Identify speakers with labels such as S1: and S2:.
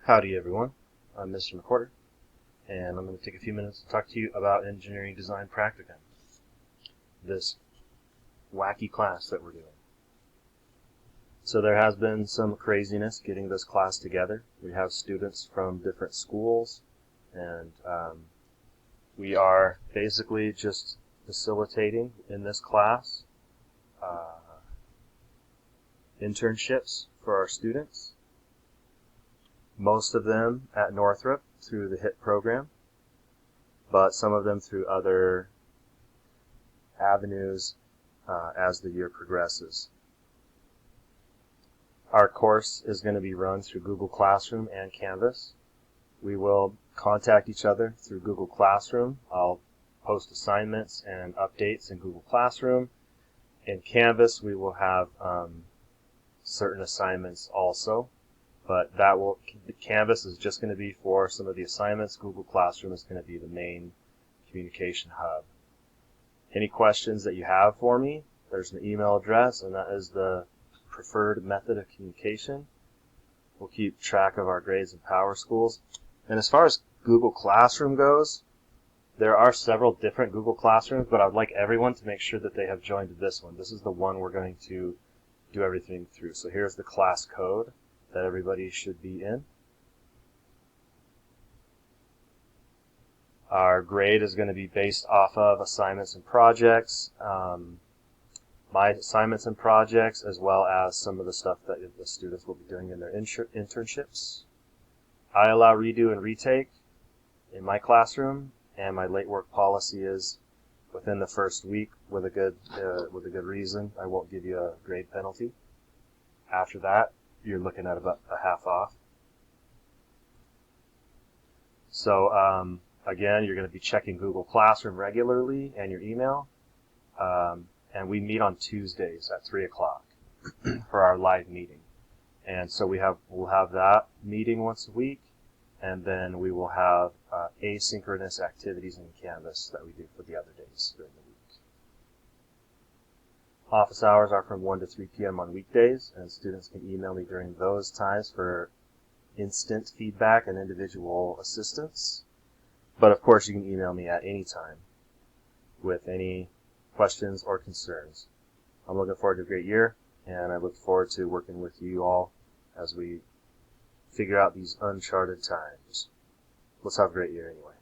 S1: Howdy everyone, I'm Mr. McWhorter, and I'm going to take a few minutes to talk to you about Engineering Design Practicum, this wacky class that we're doing. So there has been some craziness getting this class together. We have students from different schools, and we are basically just facilitating in this class internships for our students. Most of them at Northrop through the HIT program, but some of them through other avenues as the year progresses. Our course is going to be run through Google Classroom and Canvas. We will contact each other through Google Classroom. I'll post assignments and updates in Google Classroom. In Canvas, we will have certain assignments also. But Canvas is just going to be for some of the assignments. Google Classroom is going to be the main communication hub. Any questions that you have for me, there's an email address, and that is the preferred method of communication. We'll keep track of our grades in Power Schools. And as far as Google Classroom goes, there are several different Google Classrooms, but I'd like everyone to make sure that they have joined this one. This is the one we're going to do everything through. So here's the class code that everybody should be in. Our grade is going to be based off of assignments and projects, my assignments and projects, as well as some of the stuff that the students will be doing in their internships. I allow redo and retake in my classroom, and my late work policy is within the first week with a good reason. I won't give you a grade penalty. After that, you're looking at about a half off. So again, you're going to be checking Google Classroom regularly and your email. And we meet on Tuesdays at 3 o'clock for our live meeting. And so we'll have that meeting once a week, and then we will have asynchronous activities in Canvas that we do for the other days during the week. Office hours are from 1 to 3 p.m. on weekdays, and students can email me during those times for instant feedback and individual assistance. But of course, you can email me at any time with any questions or concerns. I'm looking forward to a great year, and I look forward to working with you all as we figure out these uncharted times. Let's have a great year anyway.